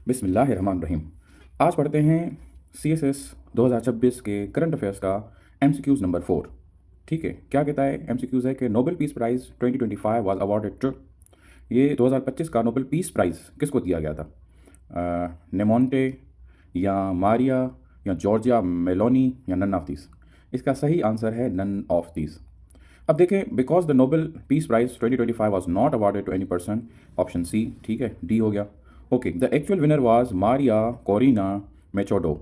बिस्मिल्लाहिर्रहमानिर्रहीम। आज पढ़ते हैं CSS 2026 के करंट अफेयर्स का MCQs नंबर 4। ठीक है, क्या कहता है? MCQs है कि Nobel peace prize 2025 was awarded to. ये 2025 का नोबेल पीस प्राइज़ किसको दिया गया था? नेमोंटे या मारिया या जॉर्जिया मेलोनी या नन ऑफ दीज? इसका सही आंसर है नन ऑफ दीज। अब देखें, because the Nobel peace prize 2025 was not awarded to any person, option C. ठीक है, डी हो गया। Okay, the actual winner was Maria Corina Machado.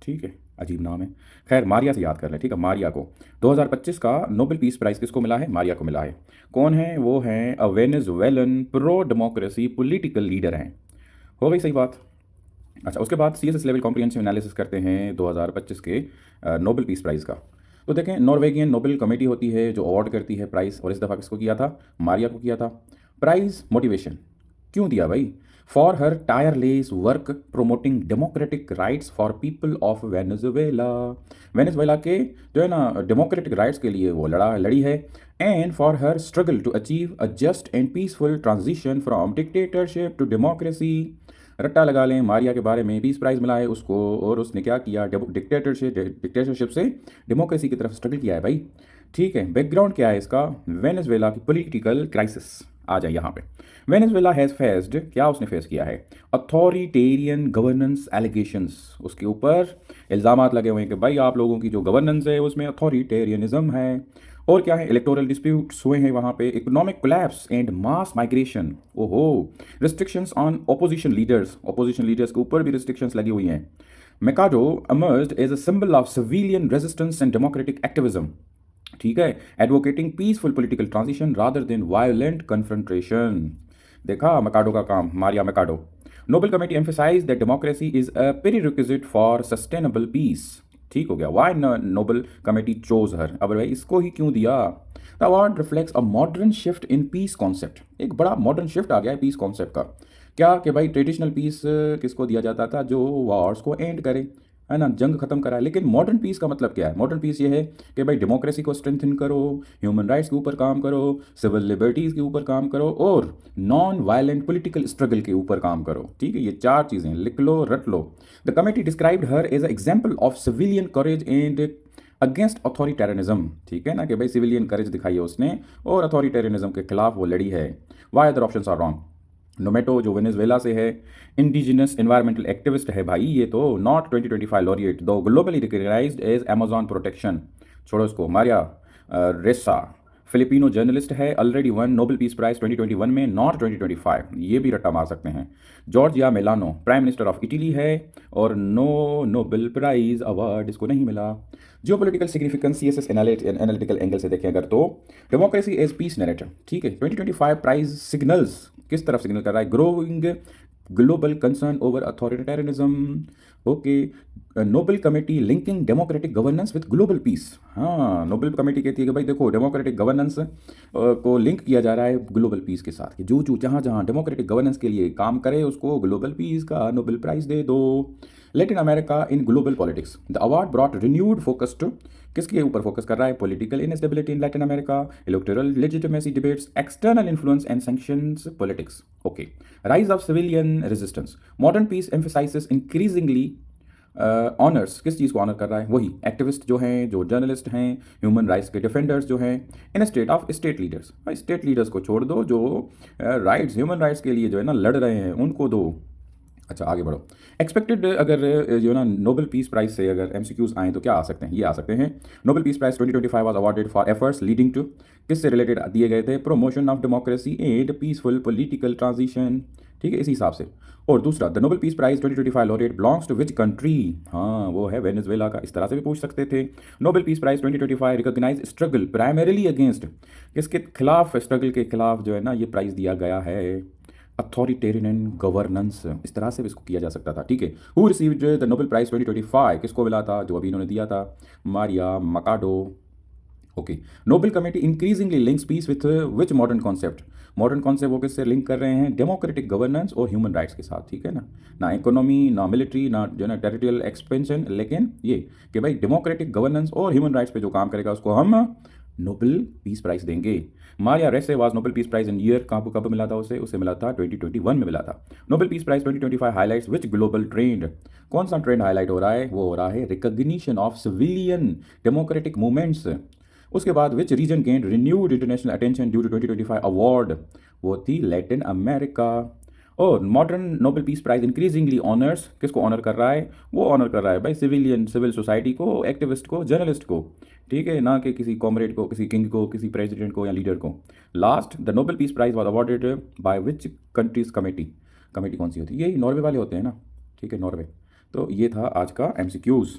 ठीक है, अजीब नाम है। खैर, मारिया से याद कर लें। ठीक है, मारिया को 2025 का नोबेल पीस प्राइज किसको मिला है? मारिया को मिला है। कौन है वो? हैं a Venezuelan pro democracy political leader हैं। हो गई सही बात। अच्छा, उसके बाद CSS लेवल कॉम्प्रिहेंसिव एनालिसिस करते हैं 2025 के नोबेल पीस प्राइज़ का। तो देखें, नॉर्वेगियन नोबेल कमेटी होती है जो अवार्ड करती है प्राइज़, और इस दफ़ा किसको किया था? मारिया को किया था। प्राइज़ मोटिवेशन क्यों दिया भाई? For her tireless work promoting democratic rights for people of Venezuela. Venezuela के जो है ना डेमोक्रेटिक राइट्स के लिए वो लड़ी है। And for her struggle to achieve a just and peaceful transition from dictatorship to democracy. रट्टा लगा लें, मारिया के बारे में पीस प्राइज़ मिला है उसको, और उसने क्या किया? डिक्टेटरशिप से डेमोक्रेसी की तरफ स्ट्रगल किया है भाई। ठीक है, बैकग्राउंड क्या है इसका? वेनेजुएला की पॉलिटिकल क्राइसिस। आ जाए यहाँ पे। वेनेजुएला हैज़ फेस्ड, क्या उसने फेस किया है? Authoritarian governance allegations. उसके ऊपर इल्ज़ामात लगे हुए हैं कि भाई आप लोगों की जो गवर्नेंस है उसमें अथॉरिटेरियनिज्म है। और क्या है? इलेक्टोरल डिस्प्यूट्स हुए हैं वहाँ पे, economic collapse and mass migration. ओहो, रिस्ट्रिक्शंस ऑन ऑपोजिशन लीडर्स के ऊपर भी रिस्ट्रिक्शंस लगी हुई हैं। Machado emerged as a symbol of civilian resistance and democratic activism. ठीक है, advocating peaceful political transition rather than violent confrontation. देखा मकाडो का काम, Maria Machado. Nobel committee emphasise that democracy is a prerequisite for sustainable peace. ठीक हो गया। Why Nobel committee chose her? अब भाई इसको ही क्यों दिया? The award reflects a modern shift in peace concept. एक बड़ा मॉडर्न शिफ्ट आ गया है पीस कॉन्सेप्ट का। क्या कि भाई ट्रेडिशनल पीस किसको दिया जाता था? जो वॉर्स को एंड करे, है ना, जंग खत्म कराए। लेकिन मॉडर्न पीस का मतलब क्या है? मॉडर्न पीस ये है कि भाई डेमोक्रेसी को स्ट्रेंथन करो, ह्यूमन राइट्स के ऊपर काम करो, सिविल लिबर्टीज़ के ऊपर काम करो, और नॉन वायलेंट पॉलिटिकल स्ट्रगल के ऊपर काम करो। ठीक है, ये चार चीज़ें लिख लो, रट लो। The committee described her as an example of civilian courage and against authoritarianism. ठीक है ना, कि भाई सिविलियन करेज दिखाई है उसने और अथॉरिटेरियनिज्म के खिलाफ वो लड़ी है। Why other options are wrong? Nemonte जो वेनेजुएला से है, इंडिजिनस एनवायरमेंटल एक्टिविस्ट है भाई ये तो। नॉट 2025 लॉरिएट, दो globally recognised as Amazon protection. छोड़ो इसको। मारिया रेसा फिलिपिनो जर्नलिस्ट है, already won Nobel piece prize 2021 में, नॉट 2025। ये भी रट्टा मार सकते हैं। Georgia melano prime minister of Italy है, और नो नोबेल प्राइज अवार्ड इसको नहीं मिला। Geo political significance CSS analytical angle से देखें अगर, तो डेमोक्रेसी एज पीस नैरेटिव। ठीक है, 2025 प्राइज सिग्नल्स किस तरफ सिग्नल कर रहा है? Growing global concern over authoritarianism. Okay, Nobel committee linking democratic governance with global piece. हाँ, नोबेल कमेटी कहती है कि भाई देखो, डेमोक्रेटिक गवर्नेंस को लिंक किया जा रहा है ग्लोबल पीस के साथ। कि जो जहाँ जहाँ डेमोक्रेटिक गवर्नेंस के लिए काम करे उसको ग्लोबल पीस का नोबेल प्राइज दे दो। Latin America in global politics, the award brought renewed focus to. किसके ऊपर फोकस कर रहा है? Political instability in Latin America, electoral legitimacy debates, external influence and sanctions politics. Okay, rise of civilian resistance, modern peace emphasises increasingly honours. किस चीज़ को honour कर रहा है? वही एक्टिविस्ट जो हैं, जो जर्नलिस्ट हैं, ह्यूमन राइट्स के डिफेंडर्स जो हैं, इन स्टेट ऑफ स्टेट लीडर्स। भाई स्टेट लीडर्स को छोड़ दो, जो राइट्स ह्यूमन राइट्स के लिए जो है ना लड़ रहे हैं उनको दो। अच्छा, आगे बढ़ो। एक्सपेक्टेड अगर जो ना नोबेल पीस प्राइज से अगर MCQs आए तो क्या आ सकते हैं? ये आ सकते हैं। Nobel peace prize 2025 was awarded for efforts leading to, किससे रिलेटेड दिए गए थे? Promotion of democracy and peaceful political transition. ठीक है, इसी हिसाब से। और दूसरा, the Nobel peace prize 2025 laureate belongs to which country? हाँ, वो है वेनेजुएला का। इस तरह से भी पूछ सकते थे। Nobel peace prize 2025 recognise struggle primarily against, किसके खिलाफ? स्ट्रगल के खिलाफ जो है ना ये प्राइज दिया गया है, अथॉरिटेरियन गवर्नेंस। इस तरह से भी इसको किया जा सकता था। ठीक है, who received the Nobel Prize 2025? किसको मिला था? जो अभी इन्होंने दिया था, Maria Machado. Okay, Nobel committee increasingly links peace with which modern concept? Modern concept वो किससे लिंक कर रहे हैं? डेमोक्रेटिक गवर्नेंस और ह्यूमन राइट्स के साथ। ठीक है ना, ना इकोनॉमी, ना मिलिट्री, ना जो ना टेरिटोरियल एक्सपेंशन, लेकिन ये कि भाई डेमोक्रेटिक गवर्नेंस और ह्यूमन राइट्स पे जो काम करेगा उसको हम नोबेल पीस प्राइज़ देंगे। मारिया रेसे was Nobel peace price in year, कब मिला था उसे मिला था 2021 में मिला था। नोबेल पीस प्राइज़ 2025 हाइलाइट्स विच ग्लोबल ट्रेंड, कौन सा ट्रेंड हाईलाइट हो रहा है? वो हो रहा है recognition of civilian democratic movements. उसके बाद which region gained renewed international attention due to 2025 award, वो थी लैटिन अमेरिका। और modern Nobel piece prize increasingly honours, किसको ऑनर कर रहा है? वो ऑनर कर रहा है भाई सिविलियन, सिविल सोसाइटी को, एक्टिविस्ट को, जर्नलिस्ट को, ठीक है, ना कि किसी कॉमरेड को, किसी किंग को, किसी प्रेसिडेंट को या लीडर को। Last, the Nobel piece prize was awarded by which country's committee, committee कौन सी होती है? ये नॉर्वे वाले होते हैं ना, ठीक है, नॉर्वे। तो ये था आज का एमसीक्यूज़।